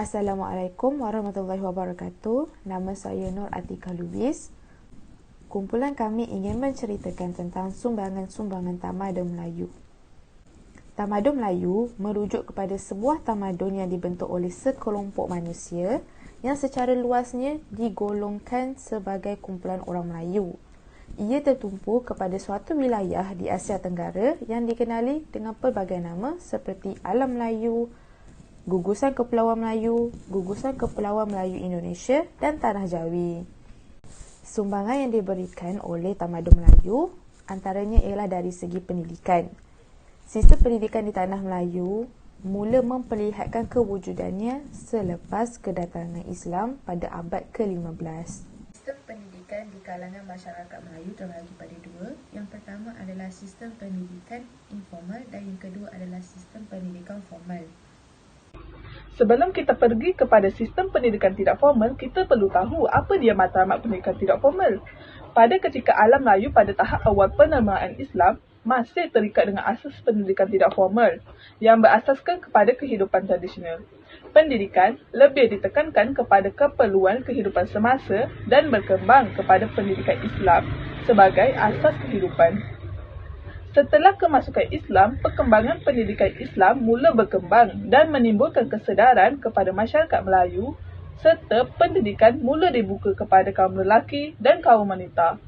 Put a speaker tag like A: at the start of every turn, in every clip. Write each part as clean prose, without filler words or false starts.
A: Assalamualaikum warahmatullahi wabarakatuh. Nama saya Nur Atika Lubis. Kumpulan kami ingin menceritakan tentang sumbangan-sumbangan tamadun Melayu. Tamadun Melayu merujuk kepada sebuah tamadun yang dibentuk oleh sekelompok manusia yang secara luasnya digolongkan sebagai kumpulan orang Melayu. Ia tertumpu kepada suatu wilayah di Asia Tenggara yang dikenali dengan pelbagai nama seperti Alam Melayu, Gugusan Kepulauan Melayu, Gugusan Kepulauan Melayu Indonesia dan Tanah Jawi. Sumbangan yang diberikan oleh tamadun Melayu antaranya ialah dari segi pendidikan. Sistem pendidikan di Tanah Melayu mula memperlihatkan kewujudannya selepas kedatangan Islam pada abad ke-15.
B: Sistem pendidikan di kalangan masyarakat Melayu terbagi pada dua. Yang pertama adalah sistem pendidikan informal dan yang kedua adalah sistem pendidikan formal.
C: Sebelum kita pergi kepada sistem pendidikan tidak formal, kita perlu tahu apa dia matlamat pendidikan tidak formal. Pada ketika Alam Melayu pada tahap awal penerimaan Islam, masih terikat dengan asas pendidikan tidak formal yang berasaskan kepada kehidupan tradisional. Pendidikan lebih ditekankan kepada keperluan kehidupan semasa dan berkembang kepada pendidikan Islam sebagai asas kehidupan. Setelah kemasukan Islam, perkembangan pendidikan Islam mula berkembang dan menimbulkan kesedaran kepada masyarakat Melayu serta pendidikan mula dibuka kepada kaum lelaki dan kaum wanita.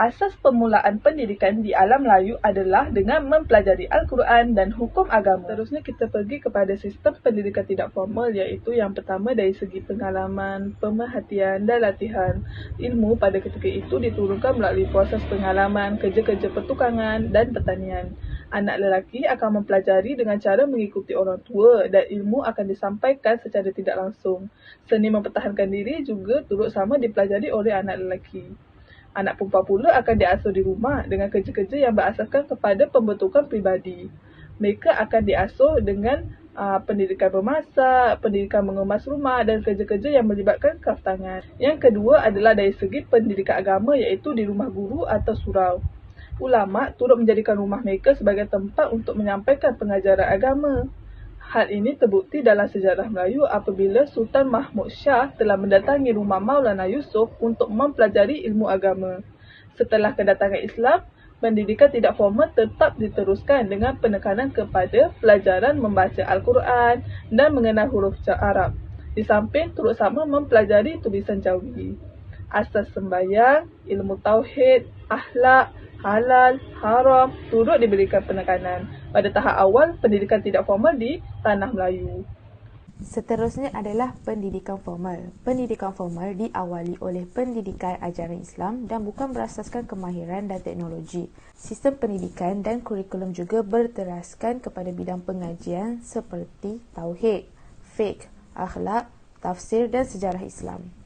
C: Asas permulaan pendidikan di Alam Melayu adalah dengan mempelajari Al-Quran dan hukum agama. Seterusnya kita pergi kepada sistem pendidikan tidak formal, iaitu yang pertama dari segi pengalaman, pemerhatian dan latihan. Ilmu pada ketika itu diturunkan melalui proses pengalaman, kerja-kerja pertukangan dan pertanian. Anak lelaki akan mempelajari dengan cara mengikuti orang tua dan ilmu akan disampaikan secara tidak langsung. Seni mempertahankan diri juga turut sama dipelajari oleh anak lelaki. Anak perempuan pula akan diasuh di rumah dengan kerja-kerja yang berasaskan kepada pembentukan pribadi. Mereka akan diasuh dengan pendidikan memasak, pendidikan mengemas rumah dan kerja-kerja yang melibatkan kraf tangan. Yang kedua adalah dari segi pendidikan agama, iaitu di rumah guru atau surau. Ulama turut menjadikan rumah mereka sebagai tempat untuk menyampaikan pengajaran agama. Hal ini terbukti dalam sejarah Melayu apabila Sultan Mahmud Shah telah mendatangi rumah Maulana Yusuf untuk mempelajari ilmu agama. Setelah kedatangan Islam, pendidikan tidak formal tetap diteruskan dengan penekanan kepada pelajaran membaca Al-Quran dan mengenal huruf Arab. Di samping turut sama mempelajari tulisan Jawi. Asas sembahyang, ilmu tauhid, akhlak, halal, haram turut diberikan penekanan pada tahap awal pendidikan tidak formal di Tanah Melayu.
A: Seterusnya adalah pendidikan formal. Pendidikan formal diawali oleh pendidikan ajaran Islam dan bukan berasaskan kemahiran dan teknologi. Sistem pendidikan dan kurikulum juga berteraskan kepada bidang pengajian seperti tauhid, fiqh, akhlak, tafsir dan sejarah Islam.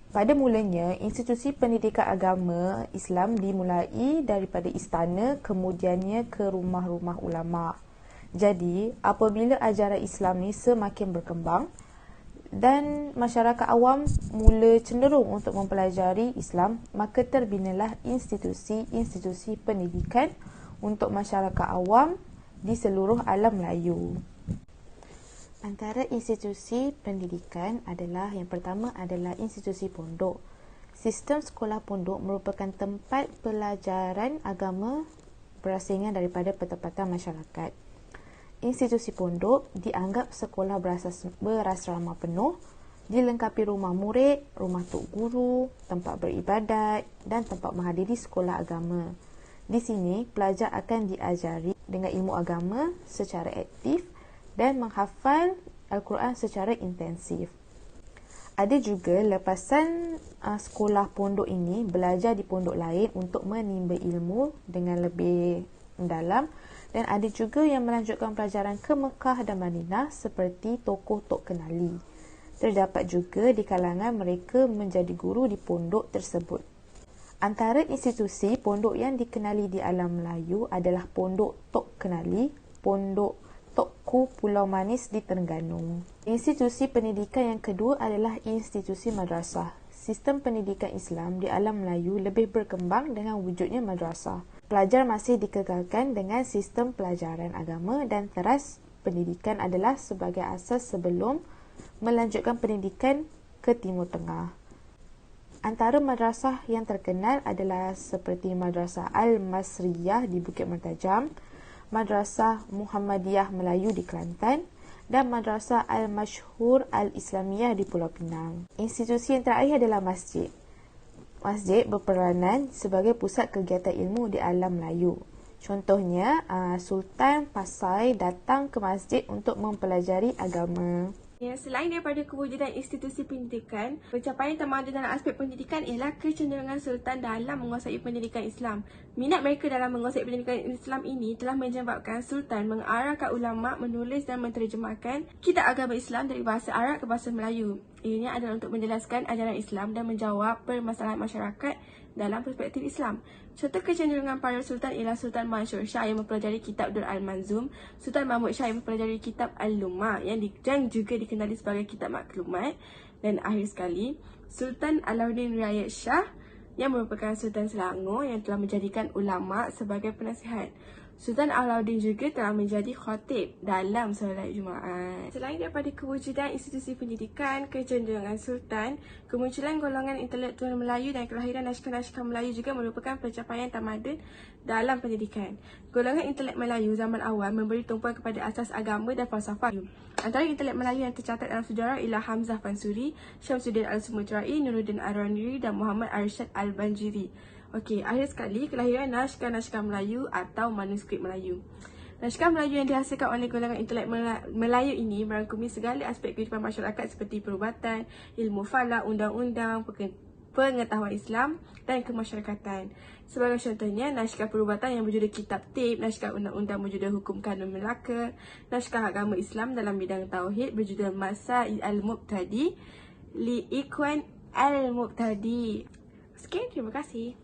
A: Pada mulanya, institusi pendidikan agama Islam dimulai daripada istana, kemudiannya ke rumah-rumah ulama. Jadi, apabila ajaran Islam ni semakin berkembang dan masyarakat awam mula cenderung untuk mempelajari Islam, maka terbinalah institusi-institusi pendidikan untuk masyarakat awam di seluruh alam Melayu. Antara institusi pendidikan adalah yang pertama adalah institusi pondok. Sistem sekolah pondok merupakan tempat pelajaran agama berasingan daripada pertempatan masyarakat. Institusi pondok dianggap sekolah berasrama penuh, dilengkapi rumah murid, rumah tok guru, tempat beribadat dan tempat menghadiri sekolah agama. Di sini, pelajar akan diajari dengan ilmu agama secara aktif dan menghafal Al-Quran secara intensif. Ada juga lepasan sekolah pondok ini belajar di pondok lain untuk menimba ilmu dengan lebih mendalam, dan ada juga yang melanjutkan pelajaran ke Mekah dan Madinah seperti tokoh Tok Kenali. Terdapat juga di kalangan mereka menjadi guru di pondok tersebut. Antara institusi pondok yang dikenali di Alam Melayu adalah Pondok Tok Kenali, Pondok Tokku Pulau Manis di Terengganu. Institusi pendidikan yang kedua adalah institusi madrasah. Sistem pendidikan Islam di Alam Melayu lebih berkembang dengan wujudnya madrasah. Pelajar masih dikekalkan dengan sistem pelajaran agama dan teras pendidikan adalah sebagai asas sebelum melanjutkan pendidikan ke Timur Tengah. Antara madrasah yang terkenal adalah seperti Madrasah Al-Masriyah di Bukit Mertajam, Madrasah Muhammadiyah Melayu di Kelantan dan Madrasah Al-Mashhur Al-Islamiyah di Pulau Pinang. Institusi yang terakhir adalah masjid. Masjid berperanan sebagai pusat kegiatan ilmu di alam Melayu. Contohnya, Sultan Pasai datang ke masjid untuk mempelajari agama.
D: Ya, selain daripada kewujudan institusi pendidikan, pencapaian tamadun dalam aspek pendidikan ialah kecenderungan Sultan dalam menguasai pendidikan Islam. Minat mereka dalam menguasai pendidikan Islam ini telah menyebabkan Sultan mengarahkan ulama menulis dan menterjemahkan kitab agama Islam dari bahasa Arab ke bahasa Melayu. Ianya adalah untuk menjelaskan ajaran Islam dan menjawab permasalahan masyarakat dalam perspektif Islam. Contoh kecenderungan para Sultan ialah Sultan Mansur Shah yang mempelajari kitab Dur Al-Manzum, Sultan Mahmud Shah yang mempelajari kitab Al-Lumah yang juga dikenali sebagai kitab maklumat, dan akhir sekali, Sultan Alauddin Riayat Shah yang merupakan Sultan Selangor yang telah menjadikan ulama sebagai penasihat. Sultan Alauddin juga telah menjadi khatib dalam solat Jumaat. Selain daripada kewujudan institusi pendidikan, kecenderungan Sultan, kemunculan golongan intelektual Melayu dan kelahiran naskah-naskah Melayu juga merupakan pencapaian tamadun dalam pendidikan. Golongan intelek Melayu zaman awal memberi tumpuan kepada asas agama dan falsafah. Antara intelek Melayu yang tercatat dalam sejarah ialah Hamzah Pansuri, Syamsuddin Al-Sumutrai, Nuruddin Ar-Raniri dan Muhammad Arsyad Al-Banjiri. Okey, akhir sekali, kelahiran naskah-naskah Melayu atau manuskrip Melayu. Naskah Melayu yang dihasilkan oleh golongan intelek Melayu ini merangkumi segala aspek kehidupan masyarakat seperti perubatan, ilmu falak, undang-undang, pengetahuan Islam dan kemasyarakatan. Sebagai contohnya, naskah perubatan yang berjudul Kitab Tib, naskah undang-undang berjudul Hukum Kanun Melaka, naskah agama Islam dalam bidang tauhid berjudul Masail Al-Muqtadi li Ikhwan Al-Muqtadi. Sekian, terima kasih.